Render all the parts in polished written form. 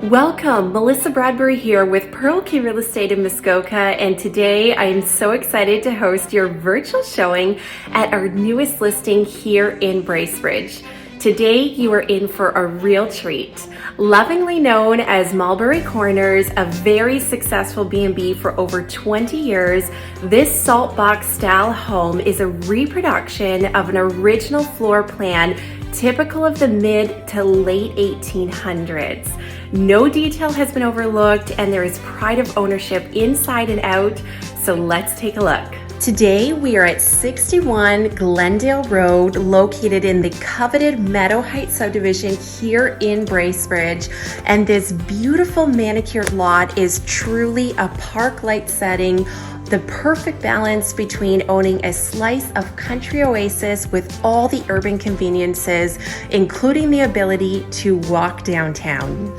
Welcome, Melissa Bradbury here with Pearl Key Real Estate in Muskoka, and today I am so excited to host your virtual showing at our newest listing here in Bracebridge. Today you are in for a real treat. Lovingly known as Mulberry Corners, a very successful B&B for over 20 years, this Saltbox style home is a reproduction of an original floor plan typical of the mid to late 1800s. No detail has been overlooked and there is pride of ownership inside and out, so let's take a look. Today we are at 61 Glendale Road, located in the coveted Meadow Heights subdivision here in Bracebridge, and this beautiful manicured lot is truly a park-like setting, the perfect balance between owning a slice of country oasis with all the urban conveniences, including the ability to walk downtown.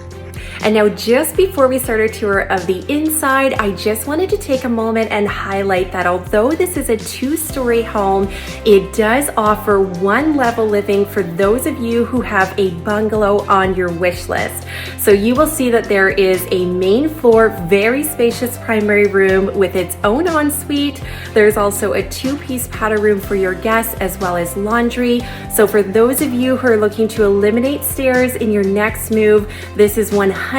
And now, just before we start our tour of the inside, I just wanted to take a moment and highlight that although this is a two-story home, it does offer one-level living for those of you who have a bungalow on your wish list. So you will see that there is a main floor, very spacious primary room with its own ensuite. There's also a two-piece powder room for your guests as well as laundry. So for those of you who are looking to eliminate stairs in your next move, this is 100%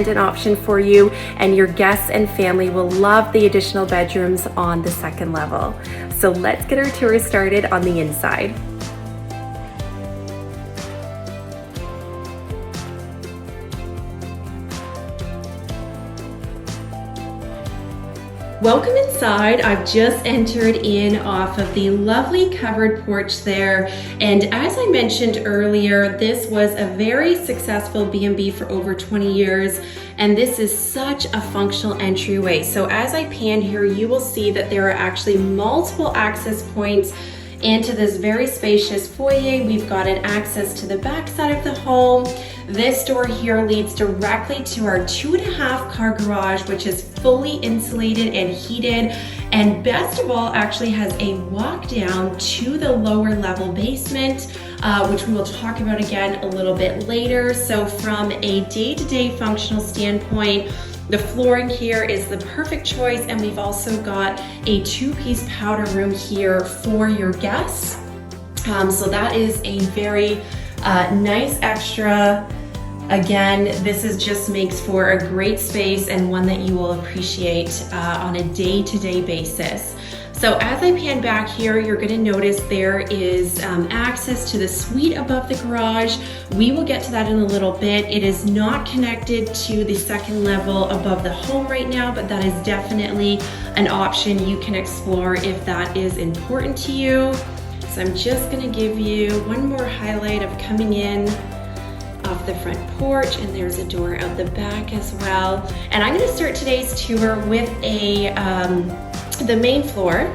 an option for you, and your guests and family will love the additional bedrooms on the second level. So let's get our tour started on the inside. Welcome inside. I've just entered in off of the lovely covered porch there, and as I mentioned earlier, this was a very successful B&B for over 20 years, and this is such a functional entryway. So as I pan here, you will see that there are actually multiple access points into this very spacious foyer. We've got an access to the back side of the home. This door here leads directly to our 2.5 car garage, which is fully insulated and heated, and best of all, actually has a walk down to the lower level basement, which we will talk about again a little bit later. So from a day-to-day functional standpoint, the flooring here is the perfect choice, and we've also got a two-piece powder room here for your guests. So that is a very nice extra. Again, this is just makes for a great space and one that you will appreciate on a day-to-day basis. So as I pan back here, you're going to notice there is access to the suite above the garage. We will get to that in a little bit. It is not connected to the second level above the home right now, but that is definitely an option you can explore if that is important to you. So I'm just going to give you one more highlight of coming in off the front porch, and there's a door out the back as well. And I'm going to start today's tour with the main floor.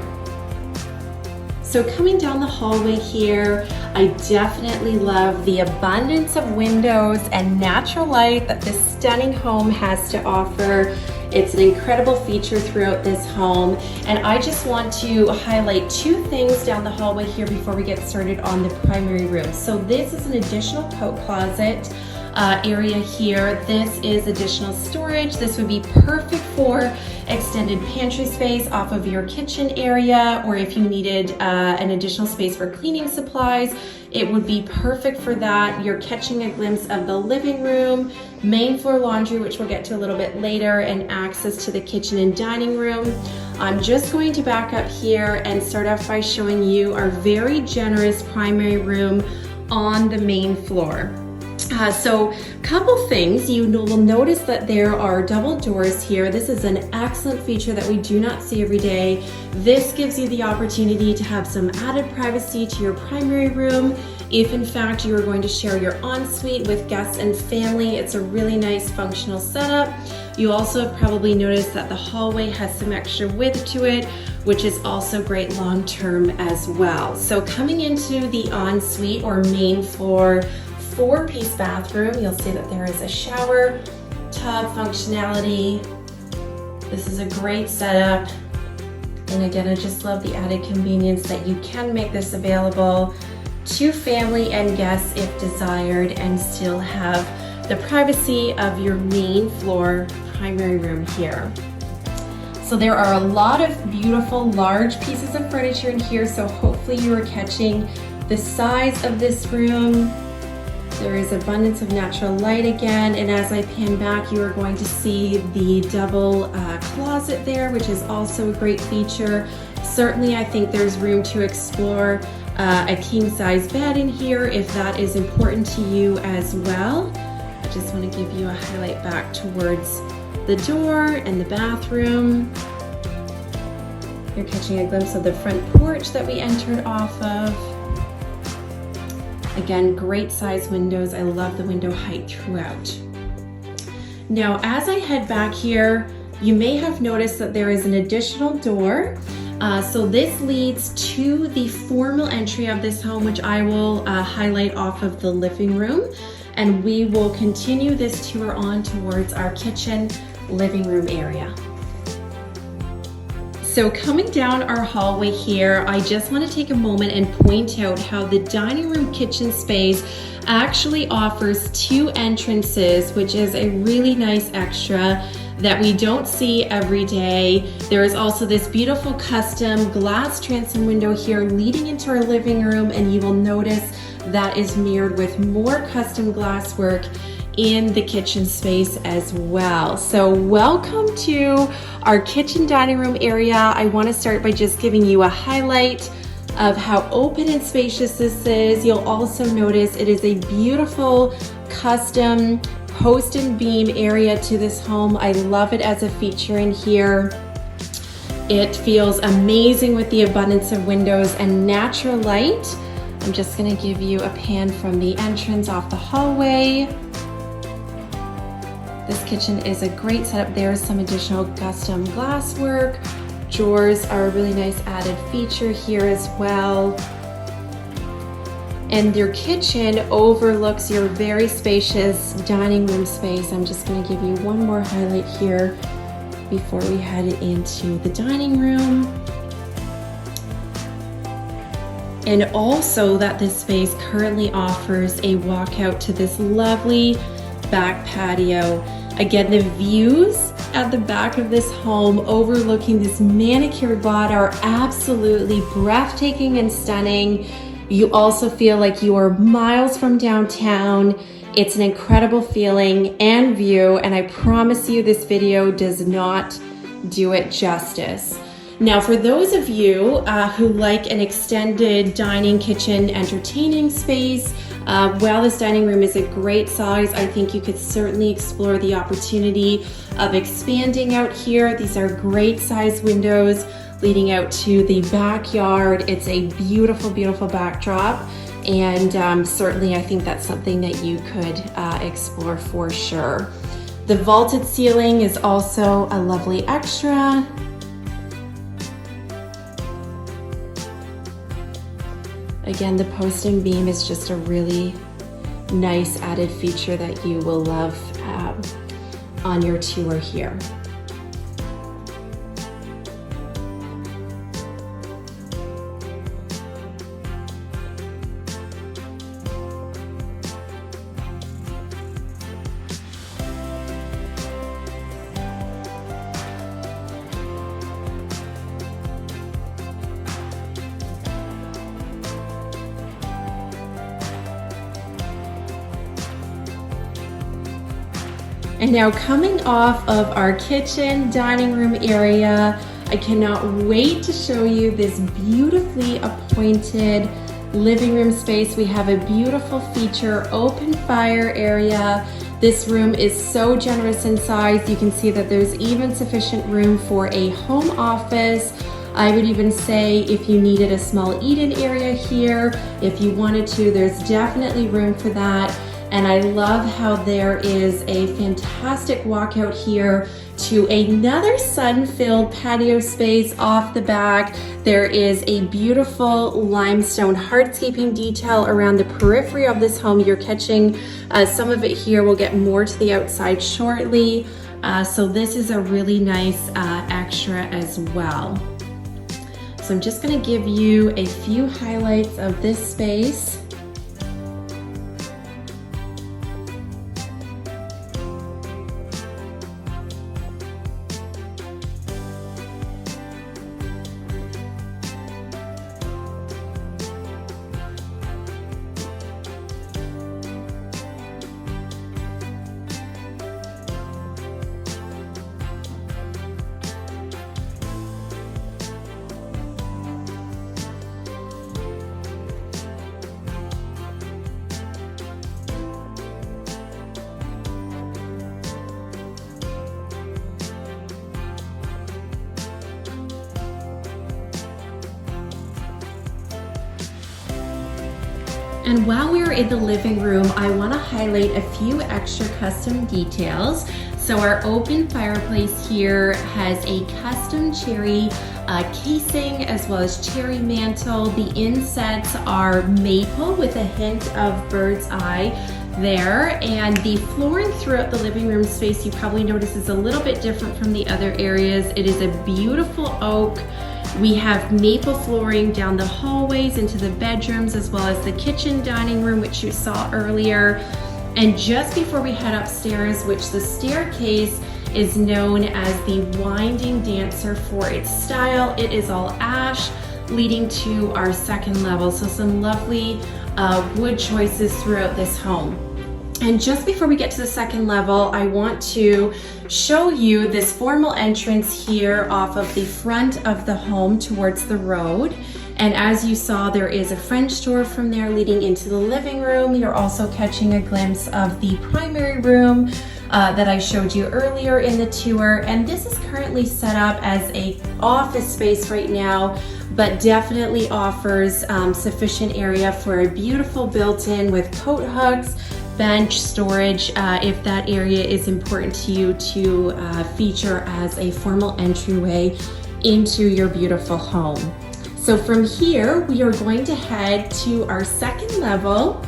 So coming down the hallway here, I definitely love the abundance of windows and natural light that this stunning home has to offer. It's an incredible feature throughout this home, and I just want to highlight two things down the hallway here before we get started on the primary room. So this is an additional coat closet area here. This is additional storage. This would be perfect for extended pantry space off of your kitchen area, or if you needed an additional space for cleaning supplies, it would be perfect for that. You're catching a glimpse of the living room, main floor laundry, which we'll get to a little bit later, and access to the kitchen and dining room. I'm just going to back up here and start off by showing you our very generous primary room on the main floor. So couple things, you will notice that there are double doors here. This is an excellent feature that we do not see every day. This gives you the opportunity to have some added privacy to your primary room. If in fact you are going to share your ensuite with guests and family, it's a really nice functional setup. You also have probably noticed that the hallway has some extra width to it, which is also great long-term as well. So coming into the ensuite or main floor 4-piece bathroom, you'll see that there is a shower, tub functionality. This is a great setup. And again, I just love the added convenience that you can make this available to family and guests if desired, and still have the privacy of your main floor primary room here. So there are a lot of beautiful large pieces of furniture in here, so hopefully you are catching the size of this room. There is abundance of natural light again, and as I pan back, you are going to see the double closet there, which is also a great feature. Certainly, I think there's room to explore a king-size bed in here if that is important to you as well. I just want to give you a highlight back towards the door and the bathroom. You're catching a glimpse of the front porch that we entered off of. Again, great size windows. I love the window height throughout. Now, as I head back here, you may have noticed that there is an additional door. So this leads to the formal entry of this home, which I will highlight off of the living room. And we will continue this tour on towards our kitchen living room area. So coming down our hallway here, I just want to take a moment and point out how the dining room kitchen space actually offers two entrances, which is a really nice extra that we don't see every day. There is also this beautiful custom glass transom window here leading into our living room, and you will notice that is mirrored with more custom glass work in the kitchen space as well. So welcome to our kitchen dining room area. I want to start by just giving you a highlight of how open and spacious this is. You'll also notice it is a beautiful custom post and beam area to this home. I love it as a feature in here. It feels amazing with the abundance of windows and natural light. I'm just going to give you a pan from the entrance off the hallway. This kitchen is a great setup. There's some additional custom glass work. Drawers are a really nice added feature here as well. And your kitchen overlooks your very spacious dining room space. I'm just going to give you one more highlight here before we head into the dining room. And also that this space currently offers a walkout to this lovely back patio. Again, the views at the back of this home overlooking this manicured lot are absolutely breathtaking and stunning. You also feel like you are miles from downtown. It's an incredible feeling and view, and I promise you this video does not do it justice. Now, for those of you who like an extended dining, kitchen, entertaining space, while this dining room is a great size, I think you could certainly explore the opportunity of expanding out here. These are great size windows leading out to the backyard. It's a beautiful, beautiful backdrop, and certainly I think that's something that you could explore for sure. The vaulted ceiling is also a lovely extra. Again, the post and beam is just a really nice added feature that you will love on your tour here. And now coming off of our kitchen dining room area, I cannot wait to show you this beautifully appointed living room space. We have a beautiful feature open fire area. This room is so generous in size. You can see that there's even sufficient room for a home office. I would even say if you needed a small eat-in area here, if you wanted to, there's definitely room for that. And I love how there is a fantastic walkout here to another sun-filled patio space off the back. There is a beautiful limestone hardscaping detail around the periphery of this home. You're catching some of it here. We'll get more to the outside shortly. So this is a really nice extra as well. So I'm just going to give you a few highlights of this space. And while we're in the living room, I want to highlight a few extra custom details. So our open fireplace here has a custom cherry casing as well as cherry mantle. The insets are maple with a hint of bird's eye there, and the flooring throughout the living room space you probably notice is a little bit different from the other areas. It is a beautiful oak. We have maple flooring down the hallways into the bedrooms as well as the kitchen dining room, which you saw earlier. And just before we head upstairs, which the staircase is known as the winding dancer for its style, it is all ash leading to our second level. So some lovely wood choices throughout this home. And just before we get to the second level, I want to show you this formal entrance here off of the front of the home towards the road. And as you saw, there is a French door from there leading into the living room. You're also catching a glimpse of the primary room that I showed you earlier in the tour. And this is currently set up as an office space right now, but definitely offers sufficient area for a beautiful built-in with coat hooks, bench storage, if that area is important to you to feature as a formal entryway into your beautiful home. So from here, we are going to head to our second level.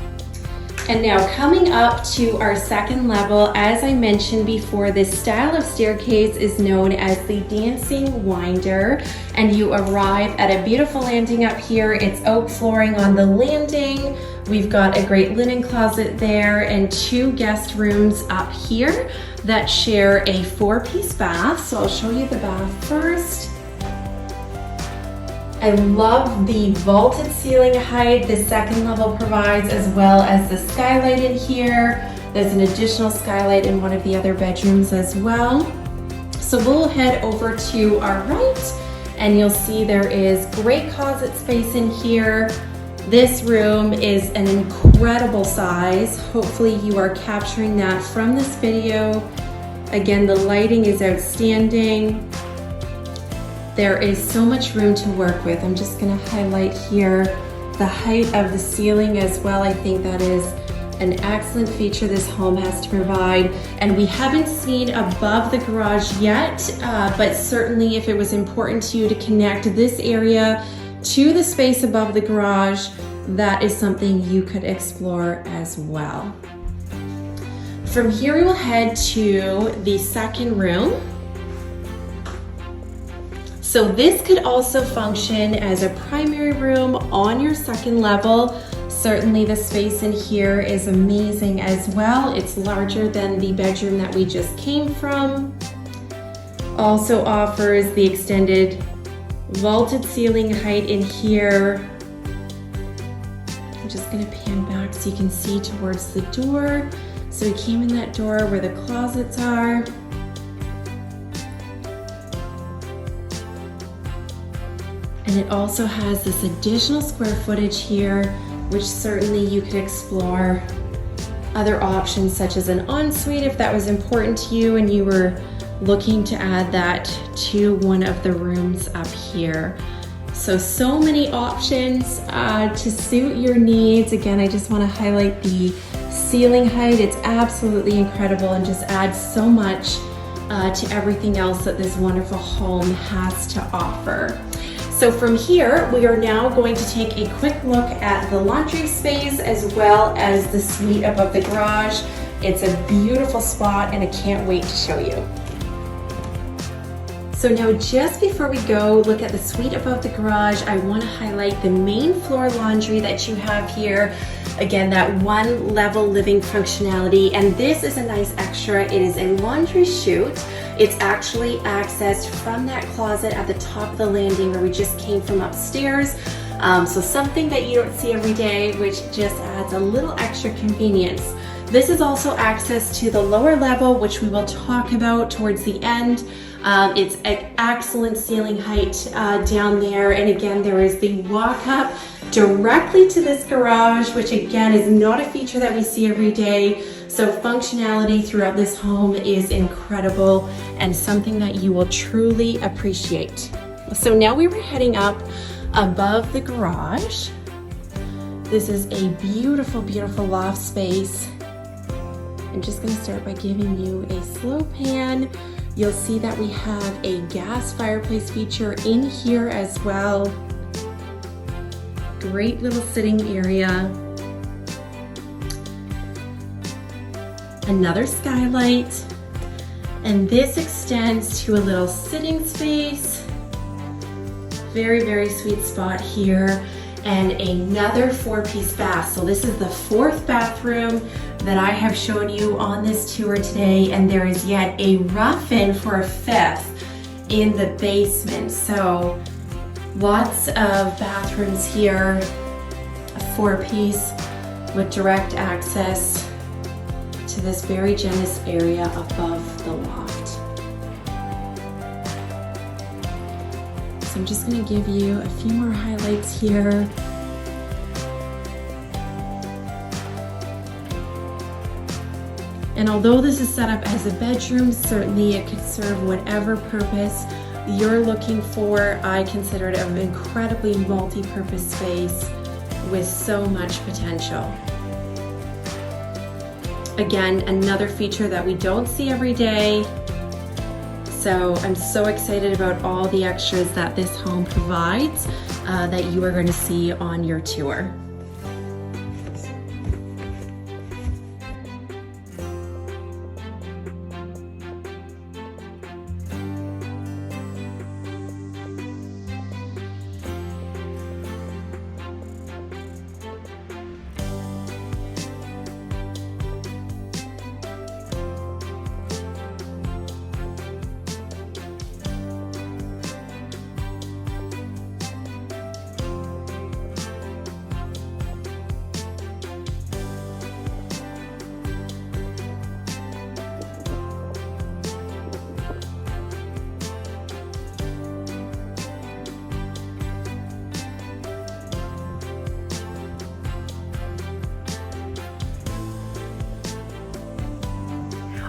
And now coming up to our second level, as I mentioned before, this style of staircase is known as the dancing winder. And you arrive at a beautiful landing up here. It's oak flooring on the landing. We've got a great linen closet there and 2 guest rooms up here that share a 4-piece bath. So I'll show you the bath first. I love the vaulted ceiling height the second level provides, as well as the skylight in here. There's an additional skylight in one of the other bedrooms as well. So we'll head over to our right and you'll see there is great closet space in here. This room is an incredible size. Hopefully you are capturing that from this video. Again, the lighting is outstanding. There is so much room to work with. I'm just gonna highlight here the height of the ceiling as well. I think that is an excellent feature this home has to provide. And we haven't seen above the garage yet, but certainly if it was important to you to connect this area to the space above the garage, that is something you could explore as well. From here, we will head to the second room. So this could also function as a primary room on your second level. Certainly the space in here is amazing as well. It's larger than the bedroom that we just came from. Also offers the extended vaulted ceiling height in here. I'm just gonna pan back so you can see towards the door. So we came in that door where the closets are. And it also has this additional square footage here, which certainly you could explore other options such as an ensuite if that was important to you and you were looking to add that to one of the rooms up here. So many options to suit your needs. Again, I just want to highlight the ceiling height. It's absolutely incredible and just adds so much to everything else that this wonderful home has to offer. So from here, we are now going to take a quick look at the laundry space as well as the suite above the garage. It's a beautiful spot and I can't wait to show you. So now just before we go look at the suite above the garage, I want to highlight the main floor laundry that you have here. Again, that 1-level living functionality, and this is a nice extra. It is a laundry chute. It's actually accessed from that closet at the top of the landing where we just came from upstairs. So something that you don't see every day, which just adds a little extra convenience. This is also access to the lower level, which we will talk about towards the end. It's an excellent ceiling height down there. And again, there is the walk up directly to this garage, which again is not a feature that we see every day. So functionality throughout this home is incredible and something that you will truly appreciate. So now we were heading up above the garage. This is a beautiful, beautiful loft space. I'm just gonna start by giving you a slow pan. You'll see that we have a gas fireplace feature in here as well. Great little sitting area. Another skylight. And this extends to a little sitting space. Very, very sweet spot here. And another 4-piece bath. So this is the 4th bathroom that I have shown you on this tour today, and there is yet a rough-in for a 5th in the basement. So lots of bathrooms here, a 4-piece with direct access to this very generous area above the loft. So I'm just going to give you a few more highlights here. And although this is set up as a bedroom, certainly it could serve whatever purpose you're looking for. I consider it an incredibly multi-purpose space with so much potential. Again, another feature that we don't see every day. So I'm so excited about all the extras that this home provides that you are going to see on your tour.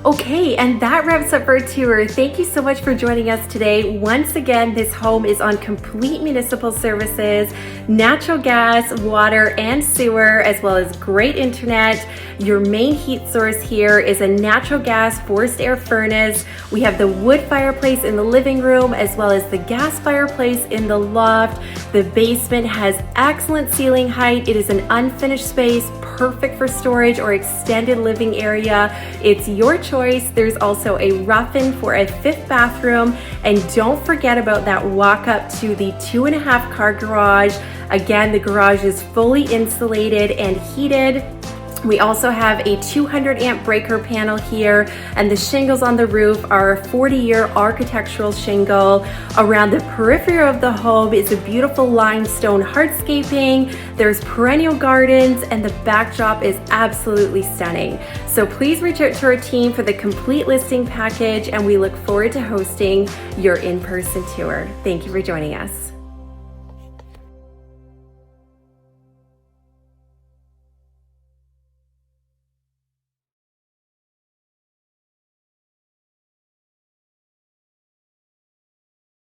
Okay, and that wraps up our tour. Thank you so much for joining us today. Once again, this home is on complete municipal services, natural gas, water, and sewer, as well as great internet. Your main heat source here is a natural gas forced air furnace. We have the wood fireplace in the living room, as well as the gas fireplace in the loft. The basement has excellent ceiling height. It is an unfinished space, perfect for storage or extended living area. It's your choice. There's also a rough-in for a 5th bathroom. And don't forget about that walk up to the 2.5 car garage. Again, the garage is fully insulated and heated. We also have a 200 amp breaker panel here, and the shingles on the roof are a 40-year architectural shingle. Around the periphery of the home is a beautiful limestone hardscaping. There's perennial gardens, and the backdrop is absolutely stunning. So please reach out to our team for the complete listing package, and we look forward to hosting your in-person tour. Thank you for joining us.